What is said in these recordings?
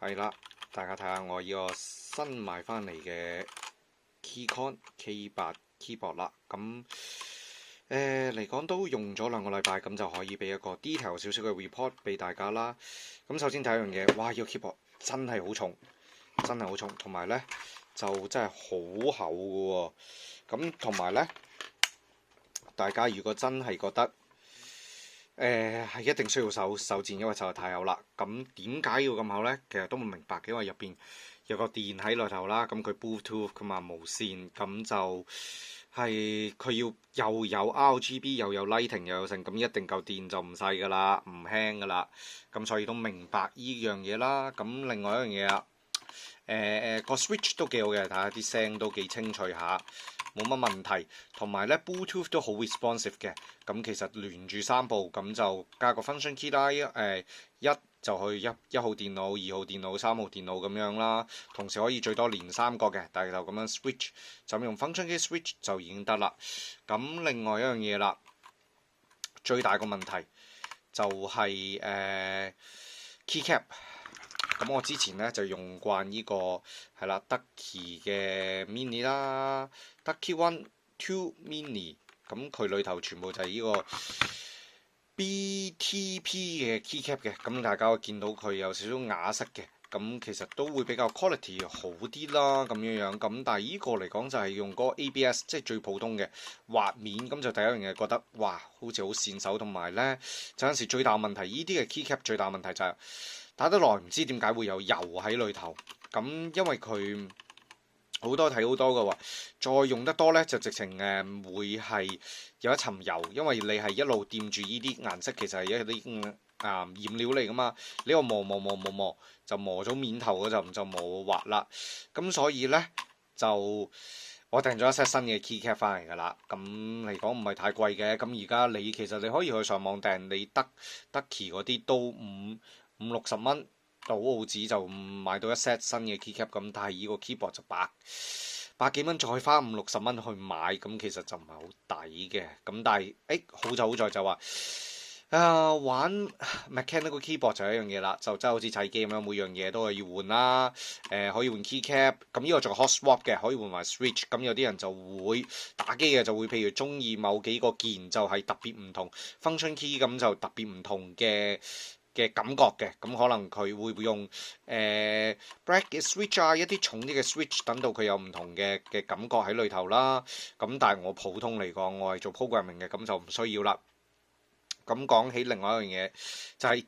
係啦，大家睇下我呢個新買翻嚟嘅 Keychron K8 keyboard 啦。咁嚟講都用咗2個禮拜，咁就可以俾一個 detail 少少嘅 report 俾大家啦。咁首先第一樣嘢，哇！呢個 keyboard 真係好重，真係好重，同埋呢就真係好厚嘅喎。咁同埋呢，大家如果真係覺得係一定需要手墊，因為實在太厚啦。咁點解要咁厚呢？其實都唔明白嘅，因為入邊有個電喺裏頭啦。咁佢 Bluetooth 㗎嘛，無線，咁就係佢要又有 RGB 又有 Lighting 又有剩，咁一定夠電就唔細㗎啦，唔輕㗎啦。咁所以都明白依樣嘢啦。咁另外一樣嘢啊，個 switch 都幾好嘅，睇下啲聲都幾清脆下。冇乜問題，同埋咧 Bluetooth 都好 responsive 嘅。咁其實連住3部，咁就加個 function key 啦。一就去一號電腦、2號電腦、3號電腦咁樣啦。同時可以最多連3個嘅，但係就咁樣 switch 就用 function key switch 就已經得啦。咁另外一樣嘢啦，最大個問題就係keycap。咁我之前咧就用慣呢個係啦，Ducky 嘅 mini 啦，Ducky One Two Mini， 咁佢裏頭全部就係呢個 BTP 嘅 keycap 嘅。咁大家會見到佢有少少啞色嘅，咁其實都會比較 quality 好啲啦，咁樣樣。咁但係依個嚟講就係用嗰個 ABS，即係最普通嘅滑面，咁就第一樣嘢覺得哇，好似好跣手，同埋咧有陣時最大問題，依啲嘅 keycap 最大問題就係打得耐唔知點解會有油喺裏頭，咁因為佢好多睇好多嘅喎，再用得多呢，就直情會係有一層油，因為你係一路掂住依啲顏色，其實係一啲染料嚟噶嘛，呢個磨就磨咗面頭嗰陣就磨滑啦，咁所以呢，就我訂咗一 set 新嘅 keycap 翻嚟㗎啦，咁嚟講唔係太貴嘅，咁而家其實你可以去上網訂，你Ducky 嗰啲都50-60蚊到澳紙就買到一 set 新嘅 keycap， 咁但係依個 keyboard 就百幾蚊，再花50-60蚊去買，咁其實就唔係好抵嘅。咁但係好在就話玩 mechanical keyboard 就係一樣嘢啦，就真係好似砌機咁樣，每樣嘢都係要換啦。可以換 keycap，咁呢個仲 hot swap 嘅，可以換埋 switch。咁有啲人就會打機嘅就會譬如中意某幾個鍵就係特別唔同 function key，咁就特別唔同嘅感覺嘅，咁可能佢會用black 嘅 switch 啊，一啲重啲嘅 switch，等到佢有唔同嘅感覺喺裏頭啦。咁但係我普通嚟講，我係做 programming 嘅，咁就唔需要啦。咁講起另外一樣嘢，就係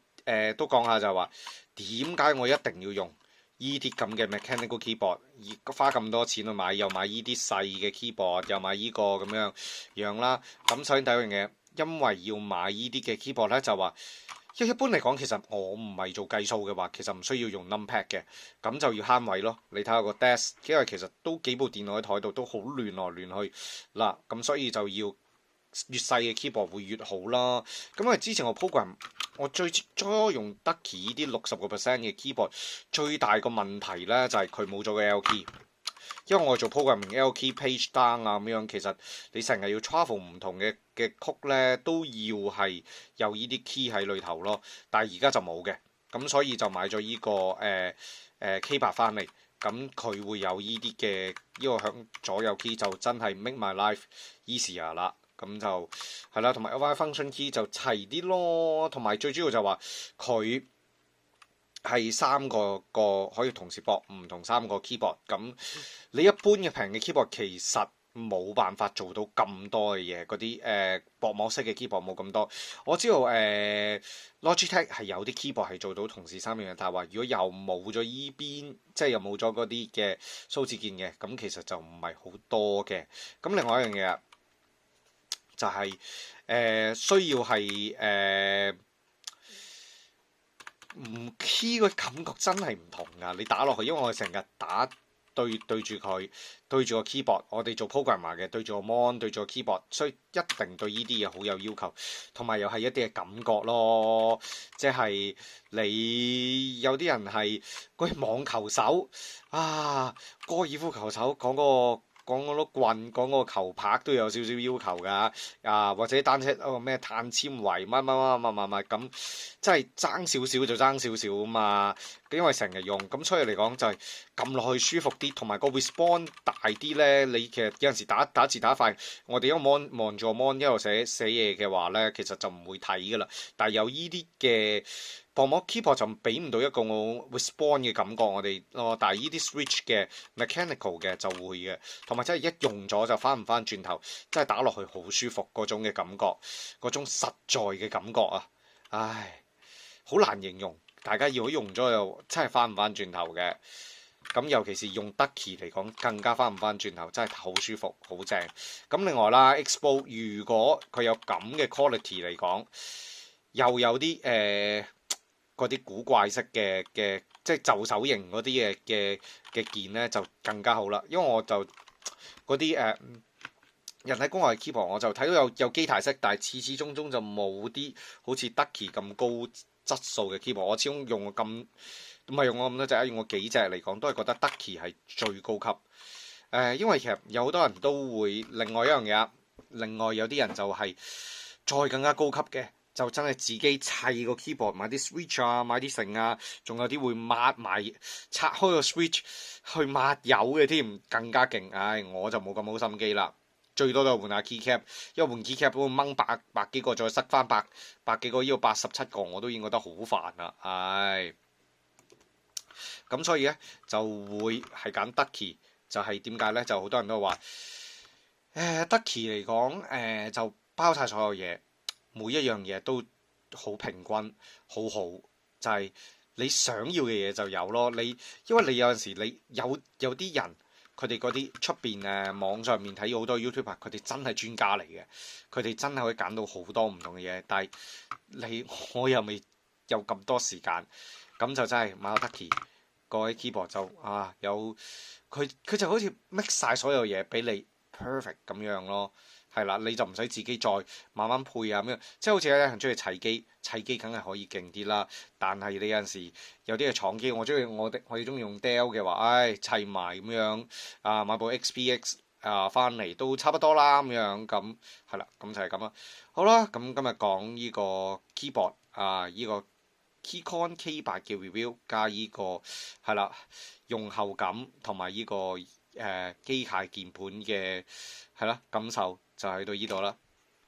都講下就係話點解我一定要用依啲咁嘅 mechanical keyboard， 而花咁多錢去買，又買依啲細嘅 keyboard， 又買依個咁樣啦。咁首先第一樣嘢，因為要買依啲嘅 keyboard 咧，就話一般嚟講，其實我唔係做計數嘅話，其實唔需要用 numpad 嘅，咁就要慳位咯。你睇下個 desk， 因為其實都幾部電腦喺台度都好亂來亂去嗱，咁所以就要越細嘅 keyboard 會越好啦。咁因為之前我 program 我最初用 Ducky 呢啲60% 嘅 keyboard， 最大個問題咧就係佢冇咗個 L key。因為我做 programming L key page down 啊咁樣，其實你成日要 travel 唔同嘅曲咧，都要係有依啲 key 喺裏頭咯。但係而家就冇嘅，咁所以就買咗依個K8 翻嚟，咁佢會有依啲嘅依個響左右 key 就真係 make my life easier 啦。咁就係啦，同埋 L function key 就齊啲咯，同埋最主要就話佢係3個可以同時駁唔同3個 keyboard， 咁你一般嘅平嘅 keyboard 其實冇辦法做到咁多嘅嘢，嗰啲薄膜式嘅 keyboard 冇咁多。我知道Logitech 係有啲 keyboard 係做到同時3樣嘢，但係話如果又冇咗依邊，即係又冇咗嗰啲嘅數字鍵嘅，咁其實就唔係好多嘅。咁另外一樣嘢就係需要係唔 key 個感覺真係唔同㗎，你打落去，因為我成日打對住佢，對住個 keyboard， 我哋做 programmer 嘅，對住個 mon， 對住個 keyboard， 所以一定對呢啲嘢好有要求，同埋又係一啲嘅感覺咯，即係你有啲人係嗰啲網球手啊，高爾夫球手講嗰個講嗰碌棍，講嗰個球拍都有少少要求㗎，啊或者單車咩碳纖維乜咁，真係爭少少就爭少少啊嘛，因為成日用，咁所以嚟講就係撳落去舒服啲，同埋個 response 大啲咧。你其實有陣時打字打快，我哋一個 mon 望住個 mon 一路寫嘢嘅話咧，其實就唔會睇㗎啦。但係有依啲嘅薄膜 keyboard 就俾唔到一個我 respond 嘅感覺，我哋但係依啲 switch 嘅 mechanical 嘅就會嘅，同埋真係一用咗就翻唔翻轉頭，真係打落去好舒服嗰種嘅感覺，嗰種實在嘅感覺啊！唉，好難形容，大家如果用咗又真係翻唔翻轉頭嘅。咁尤其是用 Ducky 嚟講，更加翻唔翻轉頭，真係好舒服，好正。咁另外啦，X-Bow 如果佢有咁嘅 quality 嚟講，又有啲嗰啲古怪式嘅即係就手型嗰啲嘅鍵咧，就更加好啦。因為我就嗰啲人體工學 keyboard，我就睇到有機械式，但係始終就冇啲好似 Ducky 咁高質素嘅 keyboard。我始終用過咁唔係用過咁多隻，用過幾隻嚟講，都係覺得 Ducky 係最高級。因為其實有好多人都會另外一樣嘢，另外有啲人就係再更加高級嘅。就真係自己砌個 keyboard，買啲 switch 啊，買啲繩啊，仲有啲會抹埋拆開個 switch 去抹油嘅添，更加勁。唉，我就冇咁好心機啦，最多都係換下 keycap，因為換 keycap 會掹百幾個，再塞翻百幾個，呢個87個我都已經覺得好煩啦。唉，咁所以咧就會係揀 Ducky，就係點解咧？就好多人都話Ducky 嚟講就包晒所有嘢。每一樣嘢都好平均，好好，就係你想要嘅嘢就有咯。因為你有陣時你有啲人，佢哋嗰啲出邊網上面睇好多 YouTuber，佢哋真係專家嚟嘅，佢哋真係可以揀到好多唔同嘅嘢。但係我又未有咁多時間，咁就真係買個 Ducky 各位 keyboard 就有佢就好似 mix 晒所有嘢俾你 perfect 咁樣咯。係啦，你就唔使自己再慢慢配啊咁樣，即係好似有人中意砌機梗係可以勁啲啦。但係你有陣時有啲係廠機，我哋中意用 Dell 嘅話，唉砌埋咁樣買部 XPX 翻嚟都差不多啦咁樣，咁係啦，咁就係咁啦。好啦，咁今日講呢個 keyboard 呢個 Keychron K8 嘅 review 加呢個係啦用後感同埋呢個機械鍵盤嘅係啦感受。就去到呢度啦。